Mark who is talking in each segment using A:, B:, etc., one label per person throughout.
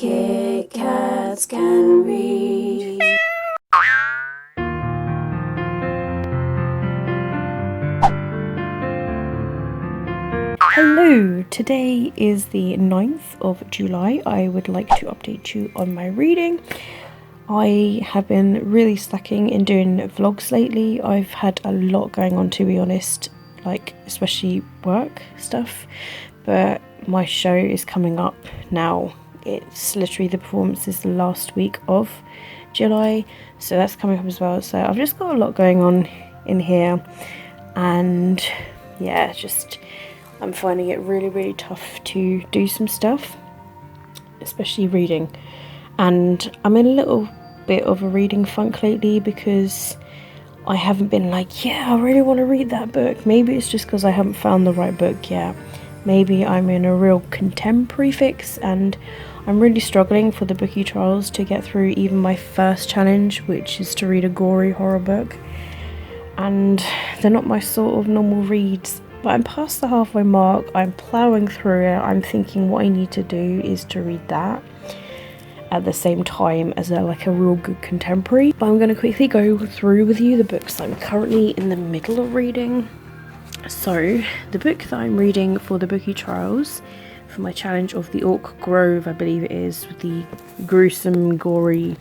A: Kit Kats can read.
B: Hello, today is the 9th of July. I would like to update you on my reading. I have been really slacking in doing vlogs lately. I've had a lot going on, to be honest, like especially work stuff, but my show is coming up now. It's literally, the performance is the last week of July, so that's coming up as well. So I've just got a lot going on in here, and yeah, I'm finding it really tough to do some stuff, especially reading. And I'm in a little bit of a reading funk lately because I haven't been like, yeah, I really want to read that book. Maybe it's just because I haven't found the right book yet. Maybe I'm in a real contemporary fix and I'm really struggling for the Bookie Trials to get through even my first challenge, which is to read a gory horror book. And they're not my sort of normal reads. But I'm past the halfway mark, I'm ploughing through it. I'm thinking what I need to do is to read that at the same time as a real good contemporary. But I'm going to quickly go through with you the books I'm currently in the middle of reading. So the book that I'm reading for the Bookie Trials, for my challenge of the Orc Grove, I believe it is, with the gruesome, gory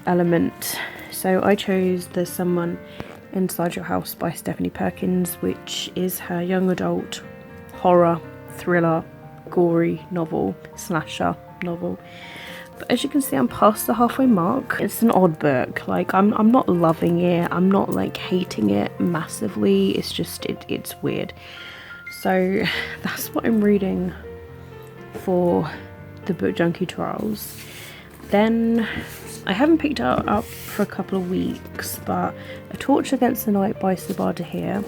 B: element. So I chose There's Someone Inside Your House by Stephanie Perkins, which is her young adult horror, thriller, gory novel, slasher novel. But as you can see, I'm past the halfway mark. It's an odd book. I'm not loving it. I'm not hating it massively. It's just it's weird. So that's what I'm reading for the Book Junkie Trials. Then I haven't picked it up for a couple of weeks, but A Torch Against the Night by Sabaa Tahir.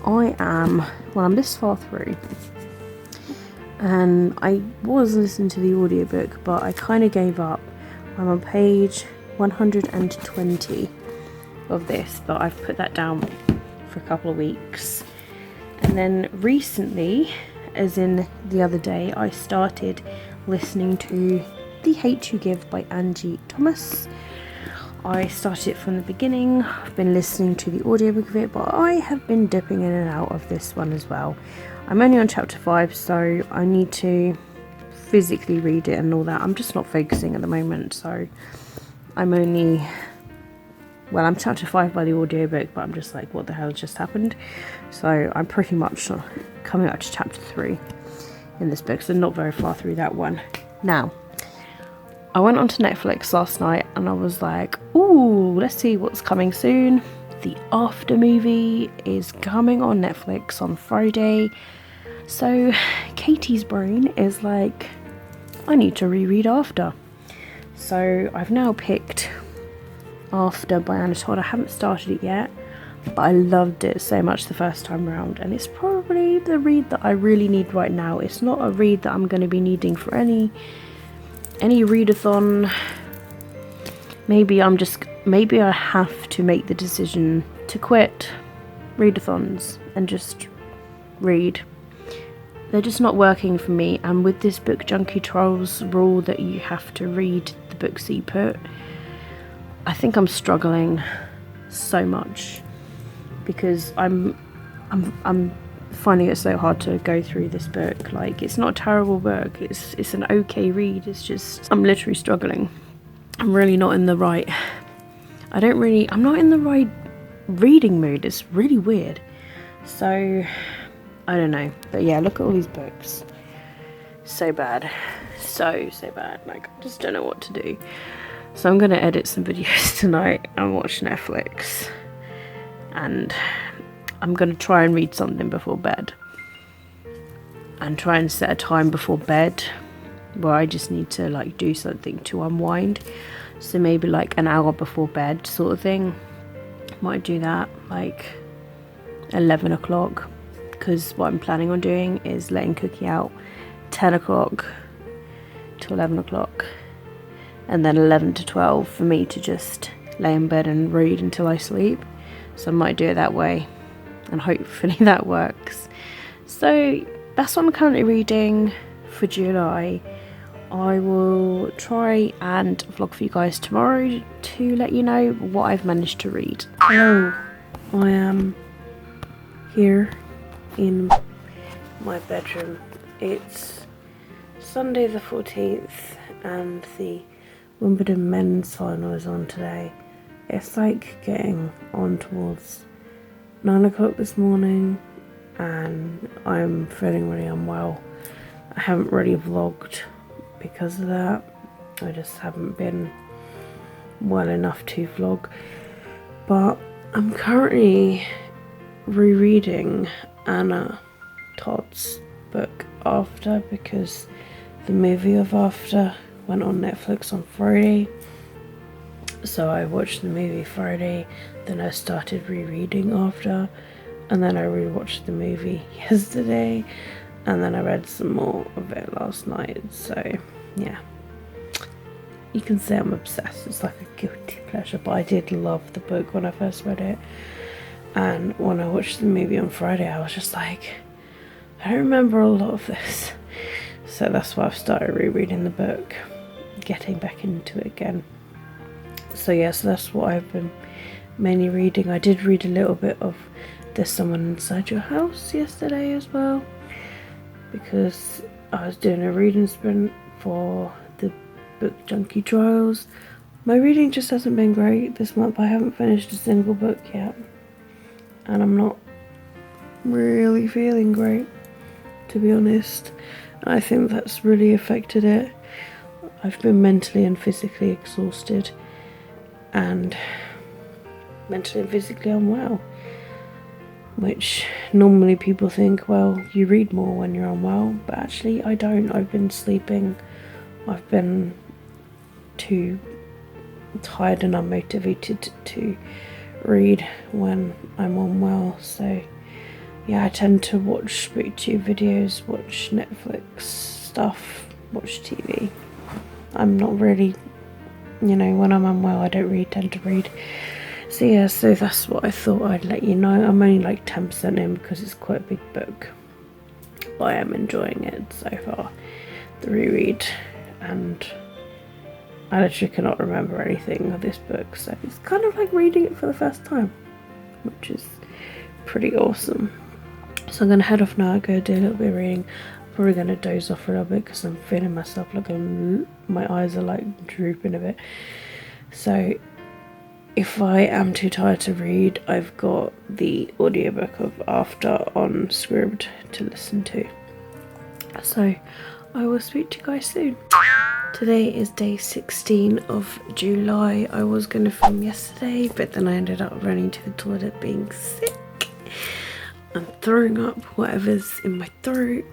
B: I'm this far through, and I was listening to the audiobook, but I kind of gave up. I'm on page 120 of this, but I've put that down for a couple of weeks. And then recently, as in the other day, I started listening to The Hate You Give by Angie Thomas. I started it from the beginning. I've been listening to the audiobook of it, but I have been dipping in and out of this one as well. I'm only on chapter 5, so I need to physically read it and all that. I'm just not focusing at the moment, so I'm chapter 5 by the audiobook, but I'm just like, what the hell just happened? So I'm pretty much coming up to chapter 3 in this book, so not very far through that one. Now, I went onto Netflix last night and I was like, ooh, let's see what's coming soon. The After movie is coming on Netflix on Friday. So Katie's brain is like, I need to reread After. So I've now picked After by Anna Todd. I haven't started it yet, but I loved it so much the first time around, and it's probably the read that I really need right now. It's not a read that I'm going to be needing for any readathon. Maybe I have to make the decision to quit readathons and just read. They're just not working for me, and with this Book Junkie Trials rule that you have to read the books that you put, I think I'm struggling so much because I'm finding it so hard to go through this book. It's not a terrible book, it's an okay read, it's just I'm literally struggling. I'm really not in the right I'm not in the right reading mood. It's really weird. So I don't know, but yeah, look at all these books. So bad, so bad. I just don't know what to do. So I'm gonna edit some videos tonight and watch Netflix, and I'm going to try and read something before bed, and try and set a time before bed where I just need to do something to unwind. So maybe an hour before bed sort of thing. Might do that 11 o'clock, because what I'm planning on doing is letting Cookie out 10 o'clock to 11 o'clock, and then 11 to 12 for me to just lay in bed and read until I sleep. So I might do it that way, and hopefully that works. So that's what I'm currently reading for July. I will try and vlog for you guys tomorrow to let you know what I've managed to read. Hello, I am here in my bedroom. It's Sunday the 14th and the Wimbledon men's final is on today. It's like getting on towards 9 o'clock this morning and I'm feeling really unwell. I haven't really vlogged because of that. I just haven't been well enough to vlog. But I'm currently rereading Anna Todd's book After because the movie of After went on Netflix on Friday. So I watched the movie Friday, then I started rereading After, and then I rewatched the movie yesterday, and then I read some more of it last night. So yeah, you can say I'm obsessed. It's like a guilty pleasure, but I did love the book when I first read it, and when I watched the movie on Friday I was just like, I don't remember a lot of this. So that's why I've started rereading the book, getting back into it again. So yeah, so that's what I've been mainly reading. I did read a little bit of There's Someone Inside Your House yesterday as well, because I was doing a reading sprint for the Book Junkie Trials. My reading just hasn't been great this month. I haven't finished a single book yet, and I'm not really feeling great, to be honest. I think that's really affected it. I've been mentally and physically exhausted and mentally and physically unwell, which normally people think, well, you read more when you're unwell, but actually I don't. I've been sleeping, I've been too tired and unmotivated to read when I'm unwell. So yeah, I tend to watch BookTube videos, watch Netflix stuff, watch TV. I'm not really, you know, when I'm unwell I don't really tend to read. So yeah, so that's what I thought I'd let you know. I'm only like 10% in because it's quite a big book, but I am enjoying it so far, the reread, and I literally cannot remember anything of this book, so it's kind of like reading it for the first time, which is pretty awesome. So I'm going to head off now, go do a little bit of reading. I'm probably going to doze off for a little bit because I'm feeling myself like my eyes are like drooping a bit. So if I am too tired to read, I've got the audiobook of After on Scribd to listen to. So I will speak to you guys soon. Today is day 16 of July. I was going to film yesterday, but then I ended up running to the toilet being sick. I'm throwing up whatever's in my throat.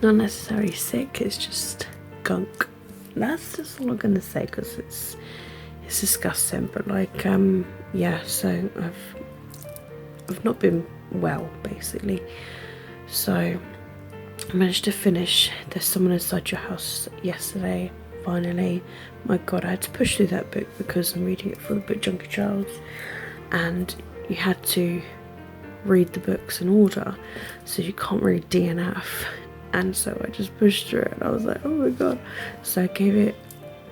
B: Not necessarily sick, it's just gunk. That's just all I'm going to say because it's disgusting, but like yeah, so I've not been well basically. So I managed to finish There's Someone Inside Your House yesterday, finally. My god, I had to push through that book because I'm reading it for the Book Junkie Trials, and you had to read the books in order, so you can't read DNF, and so I just pushed through it and I was like, oh my god. So I gave it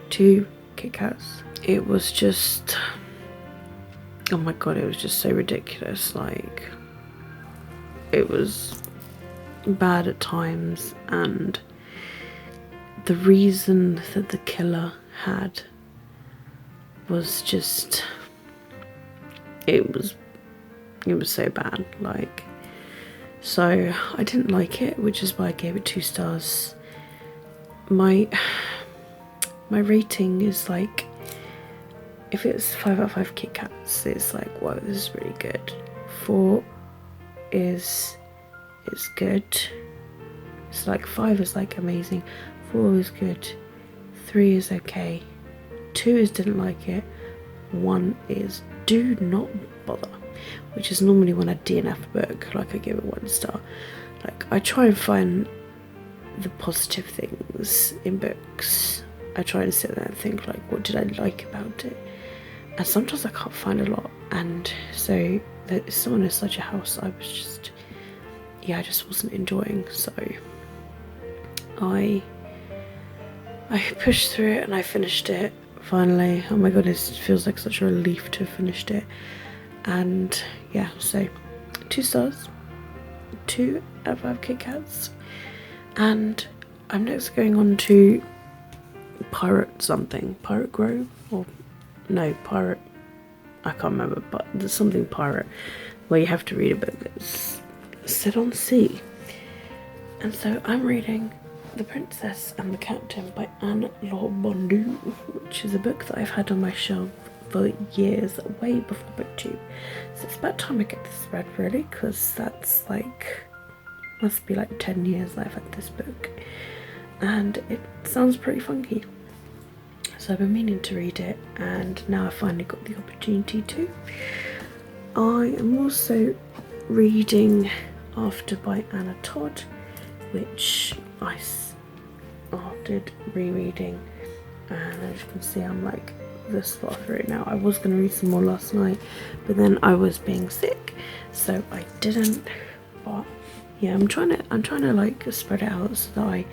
B: 2 Kit Kats. It was just, oh my god, it was just so ridiculous. Like, it was bad at times, and the reason that the killer had was just, it was so bad. Like, so I didn't like it, which is why I gave it 2 stars. My rating is like, if it's 5 out of 5 Kit Kats, it's like, wow, this is really good. 4 is good. It's like 5 is like amazing, 4 is good, 3 is okay, 2 is didn't like it, 1 is do not bother, which is normally when I DNF a book, like I give it 1 star. Like, I try and find the positive things in books. I try and sit there and think, like, what did I like about it? And sometimes I can't find a lot. And so There's Someone Inside Your House, I was just, yeah, I just wasn't enjoying. So I I pushed through it and I finished it finally. Oh my goodness, it feels like such a relief to have finished it. And yeah, so 2 stars, 2 out of 5 Kit Kats. And I'm next going on to Pirate something. Pirate Grove? Or no, Pirate, I can't remember, but there's something pirate where you have to read a book that's set on sea. And so I'm reading The Princess and the Captain by Anne Laure Bondu, which is a book that I've had on my shelf for years, way before BookTube. So it's about time I get this read, really, because that's like, must be like 10 years that I've had this book. And it sounds pretty funky. So I've been meaning to read it, and now I finally got the opportunity to. I am also reading After by Anna Todd, which I started rereading, and as you can see I'm like this far through it now. I was going to read some more last night, but then I was being sick, so I didn't. But yeah, I'm trying to like spread it out so that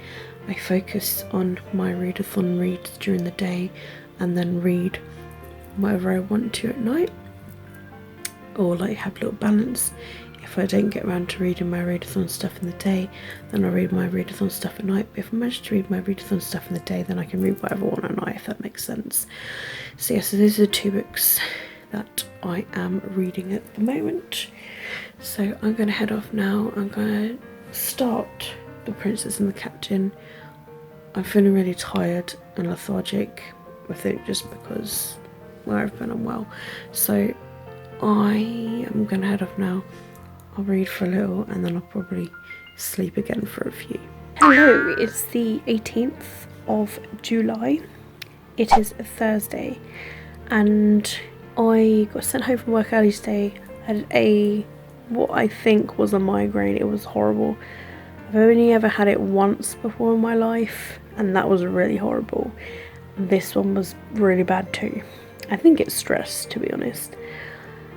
B: I focus on my readathon reads during the day and then read whatever I want to at night, or like have a little balance. If I don't get around to reading my readathon stuff in the day, then I'll read my readathon stuff at night. But if I manage to read my readathon stuff in the day, then I can read whatever I want at night, if that makes sense. So yeah, so these are the 2 books that I am reading at the moment. So I'm going to head off now. I'm going to start The Princess and the Captain. I'm feeling really tired and lethargic, I think just because I've been unwell. So I am going to head off now. I'll read for a little and then I'll probably sleep again for a few. Hello, it's the 18th of July. It is a Thursday and I got sent home from work early today. I had what I think was a migraine. It was horrible. I've only ever had it once before in my life, and that was really horrible. This one was really bad too. I think it's stress, to be honest.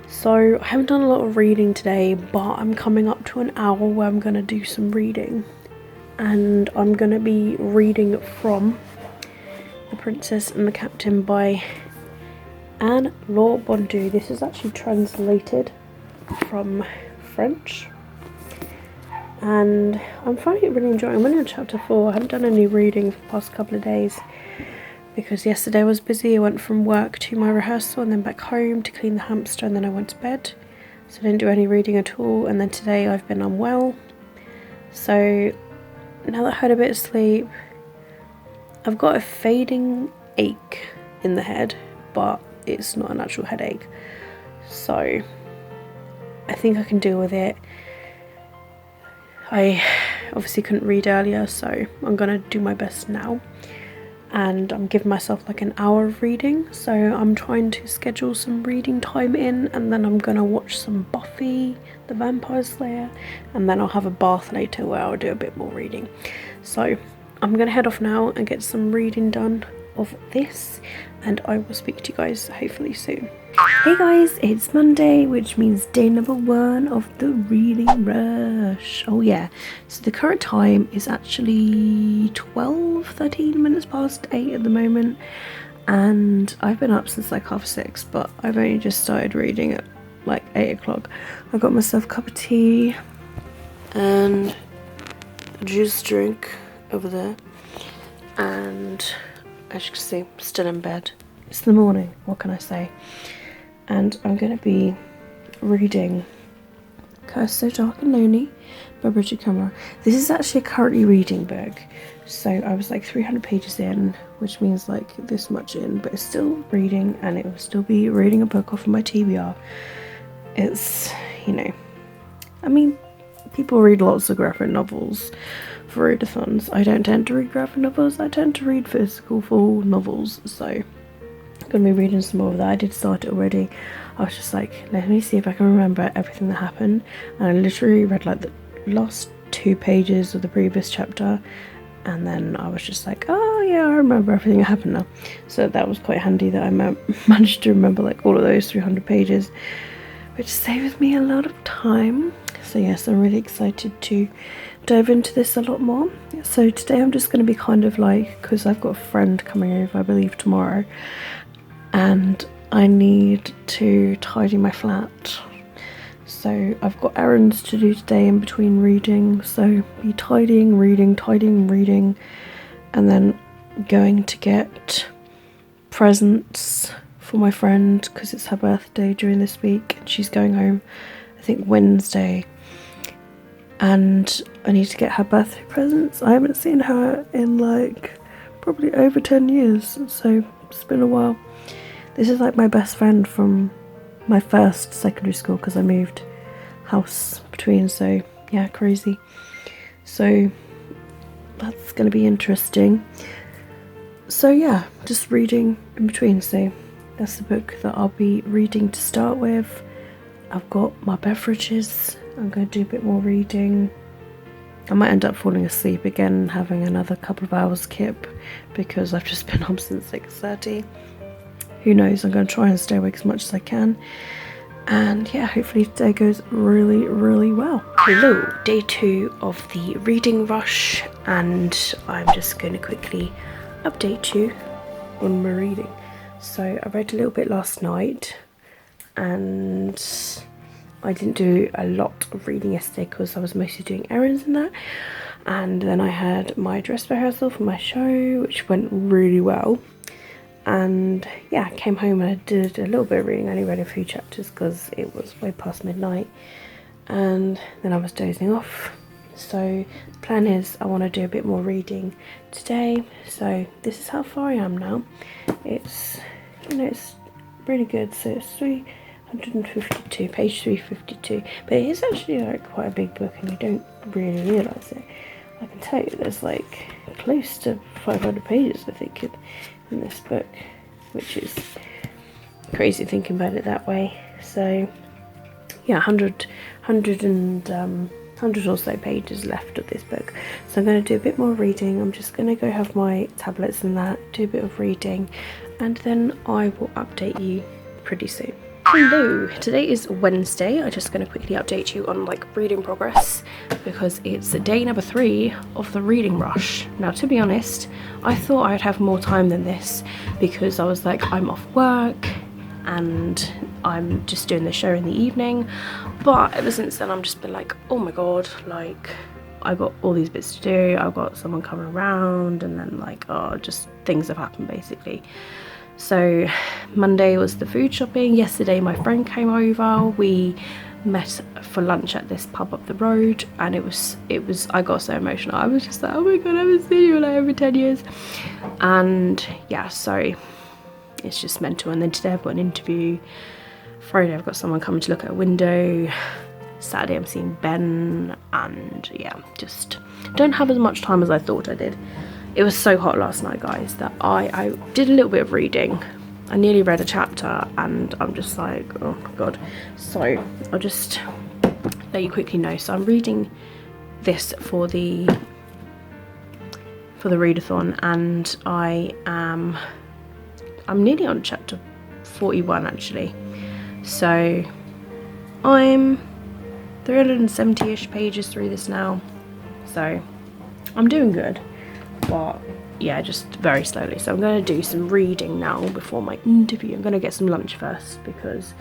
B: So I haven't done a lot of reading today, but I'm coming up to an hour where I'm going to do some reading. And I'm going to be reading from The Princess and the Captain by Anne Laure Bondu. This is actually translated from French. And I'm finding it really enjoying. I'm only on chapter 4. I haven't done any reading for the past couple of days because yesterday I was busy. I went from work to my rehearsal and then back home to clean the hamster, and then I went to bed. So I didn't do any reading at all. And then today I've been unwell. So now that I had a bit of sleep, I've got a fading ache in the head, but it's not an actual headache. So I think I can deal with it. I obviously couldn't read earlier, so I'm going to do my best now. And I'm giving myself like an hour of reading, so I'm trying to schedule some reading time in, and then I'm going to watch some Buffy the Vampire Slayer, and then I'll have a bath later where I'll do a bit more reading. So I'm going to head off now and get some reading done of this, and I will speak to you guys hopefully soon. Hey guys, it's Monday, which means day number 1 of the reading rush. Oh yeah, so the current time is actually 13 minutes past 8 at the moment, and I've been up since like 6:30, but I've only just started reading at like 8 o'clock. I got myself a cup of tea and a juice drink over there, and as you can see, I'm still in bed. It's the morning, what can I say? And I'm going to be reading Cursed So Dark and Lonely by Bridget Kummer. This is actually a currently reading book, so I was like 300 pages in, which means like this much in, but it's still reading, and it will still be reading a book off of my TBR. It's, you know, I mean, people read lots of graphic novels for readathons. I don't tend to read graphic novels, I tend to read physical full novels, so I'm going to be reading some more of that. I did start it already. I was just like, let me see if I can remember everything that happened, and I literally read like the last 2 pages of the previous chapter, and then I was just like, oh yeah, I remember everything that happened now. So that was quite handy that I managed to remember like all of those 300 pages, which saves me a lot of time. So yes, I'm really excited to dive into this a lot more. So today I'm just going to be kind of like, because I've got a friend coming over I believe tomorrow, and I need to tidy my flat. So I've got errands to do today in between reading, so be tidying, reading, and then going to get presents for my friend because it's her birthday during this week and she's going home I think Wednesday, and I need to get her birthday presents. I haven't seen her in like probably over 10 years, so it's been a while. This is like my best friend from my first secondary school because I moved house between, so yeah, crazy. So that's going to be interesting. So yeah, just reading in between. So that's the book that I'll be reading to start with. I've got my beverages. I'm going to do a bit more reading. I might end up falling asleep again and having another couple of hours kip because I've just been up since 6:30. Who knows, I'm going to try and stay awake as much as I can. And yeah, hopefully today goes really well. Hello, day 2 of the reading rush, and I'm just going to quickly update you on my reading. So I read a little bit last night, and I didn't do a lot of reading yesterday because I was mostly doing errands and that. And then I had my dress rehearsal for my show, which went really well. And yeah, I came home and I did a little bit of reading. I only read a few chapters because it was way past midnight, and then I was dozing off. So the plan is I want to do a bit more reading today. So this is how far I am now. It's, you know, it's really good. So it's 352, page 352, but it is actually like quite a big book and you don't really realise it. I can tell you there's like close to 500 pages I think in this book, which is crazy thinking about it that way. So yeah, 100 or so pages left of this book. So I'm going to do a bit more reading. I'm just going to go have my tablets and that, do a bit of reading, and then I will update you pretty soon. Hello, today is Wednesday. I'm just going to quickly update you on like reading progress because it's day number 3 of the reading rush. Now, to be honest, I thought I'd have more time than this because I was like, I'm off work and I'm just doing the show in the evening. But ever since then, I've just been like, oh my god, like I got all these bits to do. I've got someone coming around, and then like, oh, just things have happened basically. So Monday was the food shopping. Yesterday my friend came over. We met for lunch at this pub up the road, and it was I got so emotional. I was just like, oh my god, I haven't seen you in like over 10 years. And yeah, so it's just mental. And then today I've got an interview. Friday I've got someone coming to look at a window. Saturday I'm seeing Ben, and yeah, just don't have as much time as I thought I did. It was so hot last night, guys, that I did a little bit of reading. I nearly read a chapter and I'm just like, oh god. So I'll just let you quickly know. So I'm reading this for the readathon, and I'm nearly on chapter 41 actually. So I'm 370-ish pages through this now. So I'm doing good. But yeah, just very slowly. So I'm going to do some reading now before my interview. I'm going to get some lunch first because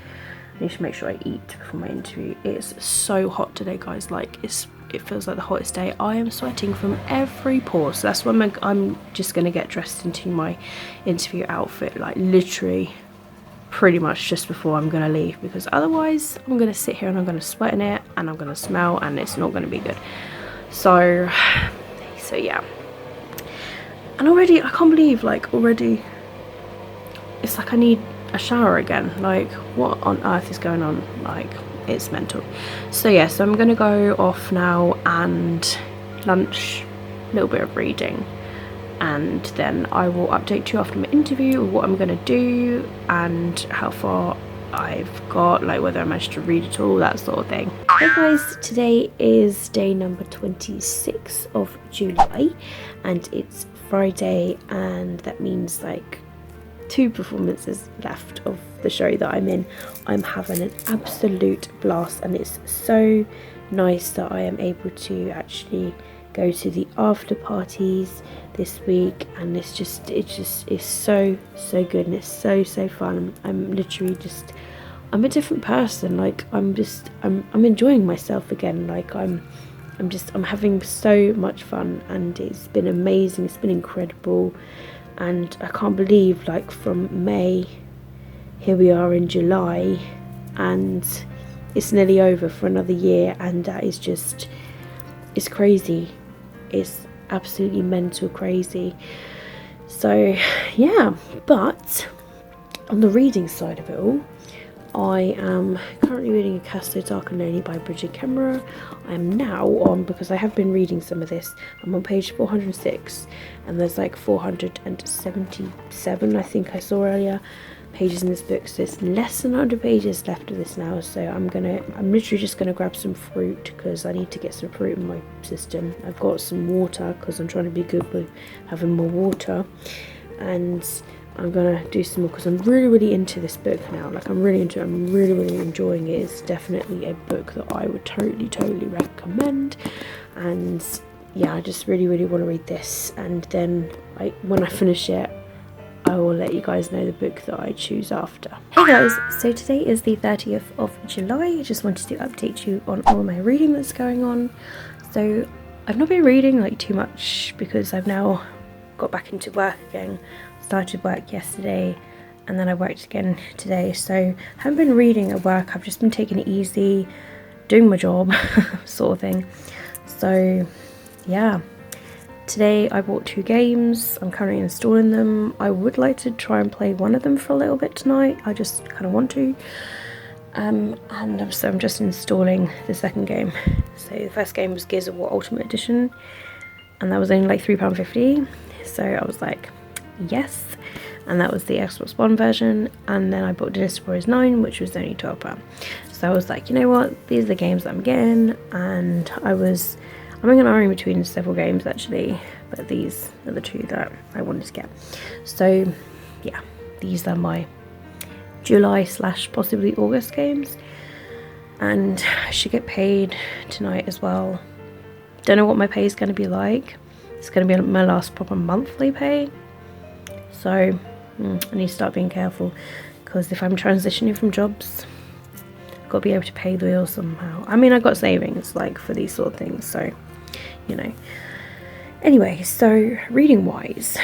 B: I need to make sure I eat before my interview. It's so hot today, guys. Like it feels like the hottest day. I am sweating from every pore. So that's when I'm just going to get dressed into my interview outfit, like literally pretty much just before I'm going to leave, because otherwise I'm going to sit here and I'm going to sweat in it and I'm going to smell and it's not going to be good. So yeah. And already, I can't believe, like, already, it's like I need a shower again. Like, what on earth is going on? Like, it's mental. So yeah, so I'm gonna go off now and lunch, a little bit of reading, and then I will update you after my interview of what I'm gonna do and how far I've got, like whether I managed to read it all, that sort of thing. Hey guys, today is day number 26 of July and it's Friday, and that means like 2 performances left of the show that I'm in. I'm having an absolute blast and it's so nice that I am able to actually go to the after parties this week, and it's just so good, and it's so fun. I'm literally just, I'm a different person. Like I'm enjoying myself again. Like I'm having so much fun, and it's been amazing. It's been incredible, and I can't believe, like, from May, here we are in July, and it's nearly over for another year, and that is just, it's crazy. It's absolutely mental crazy. So yeah, but on the reading side of it all, I am currently reading A Cast So Dark and Lonely by Bridget Kemmerer. I am now on, because I have been reading some of this, I'm on page 406, and there's like 477, I think I saw earlier, pages in this book, so it's less than 100 pages left of this now. So I'm literally just gonna grab some fruit, because I need to get some fruit in my system. I've got some water, because I'm trying to be good with having more water, and I'm gonna do some more, because I'm really into this book now. Like I'm really enjoying it. It's definitely a book that I would totally recommend. And yeah, I just really want to read this, and then when I finish it, I will let you guys know the book that I choose after. Hey guys, so today is the 30th of July. I just wanted to update you on all my reading that's going on. So I've not been reading like too much, because I've now got back into work again. Started work yesterday, and then I worked again today, so I haven't been reading at work. I've just been taking it easy, doing my job sort of thing. So yeah, today I bought 2 games. I'm currently installing them. I would like to try and play one of them for a little bit tonight. I just kind of want to, and so I'm just installing the second game. So the first game was Gears of War Ultimate Edition, and that was only like £3.50, so I was like, yes. And that was the Xbox One version, and then I bought Dynasty Warriors 9, which was only £12. So I was like, you know what, these are the games that I'm getting, and I'm going to between several games actually, but these are the 2 that I wanted to get. So yeah, these are my July / possibly August games, and I should get paid tonight as well. Don't know what my pay is going to be like. It's going to be my last proper monthly pay. So I need to start being careful, because if I'm transitioning from jobs, I've got to be able to pay the bills somehow. I mean, I've got savings like for these sort of things, so you know. Anyway, so reading wise,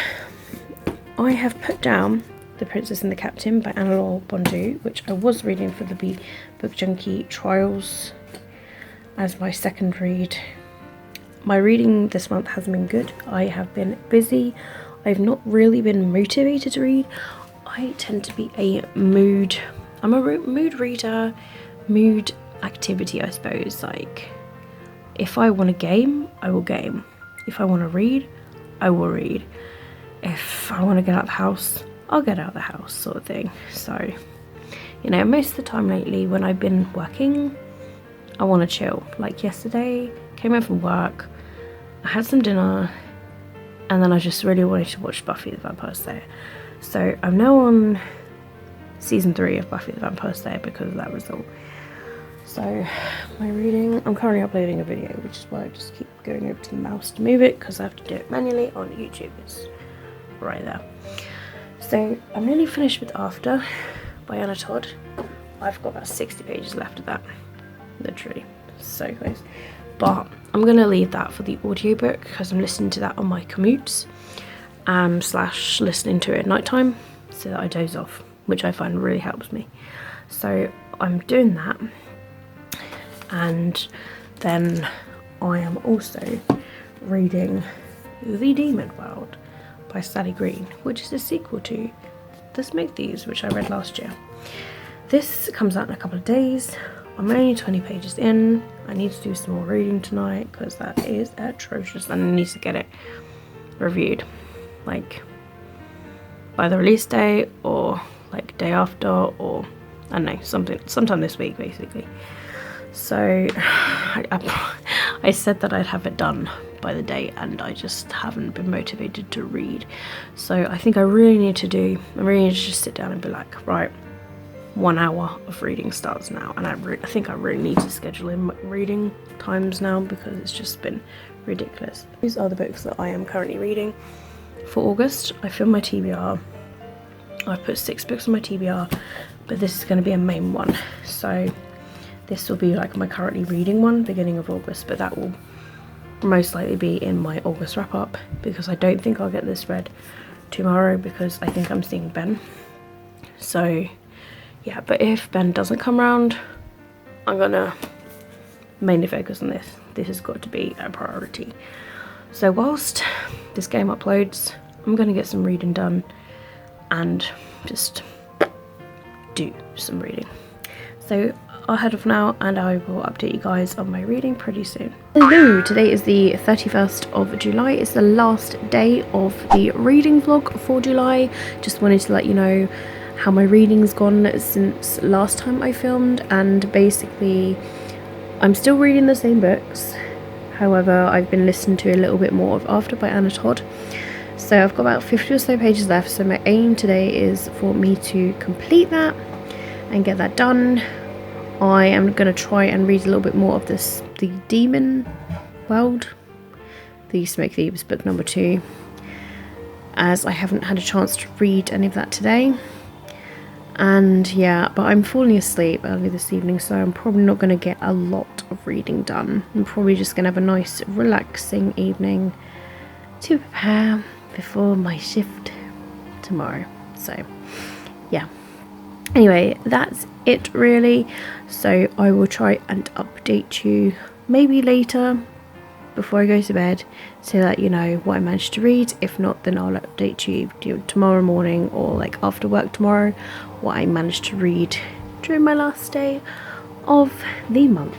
B: I have put down The Princess and the Captain by Anna-Laure Bondu, which I was reading for the Book Junkie Trials as my second read. My reading this month hasn't been good. I have been busy. I've not really been motivated to read. I tend to be I'm a mood reader, mood activity, I suppose. Like, if I want to game, I will game. If I want to read, I will read. If I want to get out of the house, I'll get out of the house, sort of thing. So, you know, most of the time lately when I've been working, I want to chill. Like yesterday, came home from work, I had some dinner, and then I just really wanted to watch Buffy the Vampire Slayer. So I'm now on season 3 of Buffy the Vampire Slayer because of that result. So my reading, I'm currently uploading a video, which is why I just keep going over to the mouse to move it, because I have to do it manually on YouTube. It's right there. So I'm nearly finished with After by Anna Todd. I've got about 60 pages left of that, literally, so close. But I'm going to leave that for the audiobook, because I'm listening to that on my commutes, / listening to it at night time, so that I doze off, which I find really helps me. So I'm doing that, and then I am also reading The Demon World by Sally Green, which is a sequel to The Smoothies, which I read last year. This comes out in a couple of days. I'm only 20 pages in. I need to do some more reading tonight, because that is atrocious, and I need to get it reviewed, like by the release day, or like day after, or I don't know, sometime this week basically. So I said that I'd have it done by the day, and I just haven't been motivated to read. So I think I really need to just sit down and be like, right, 1 hour of reading starts now, and I think I really need to schedule in reading times now because it's just been ridiculous. These are the books that I am currently reading for August. I filmed my TBR. I've put 6 books on my TBR, but this is going to be a main one, so this will be like my currently reading one beginning of August, but that will most likely be in my August wrap up because I don't think I'll get this read tomorrow because I think I'm seeing Ben. So yeah, but if Ben doesn't come around, I'm gonna mainly focus on this. This has got to be a priority. So whilst this game uploads, I'm gonna get some reading done and just do some reading. So I'll head off now and I will update you guys on my reading pretty soon. Hello, today is the 31st of July. It's the last day of the reading vlog for July. Just wanted to let you know how my reading's gone since last time I filmed, and basically I'm still reading the same books. However, I've been listening to a little bit more of After by Anna Todd. So I've got about 50 or so pages left, so my aim today is for me to complete that and get that done. I am going to try and read a little bit more of this, the Demon World, the Smoke Thieves book number 2, as I haven't had a chance to read any of that today. And yeah, but I'm falling asleep early this evening, so I'm probably not going to get a lot of reading done. I'm probably just going to have a nice relaxing evening to prepare before my shift tomorrow. So yeah, anyway, that's it really. So I will try and update you maybe later before I go to bed so that you know what I managed to read. If not, then I'll update you tomorrow morning or like after work tomorrow what I managed to read during my last day of the month.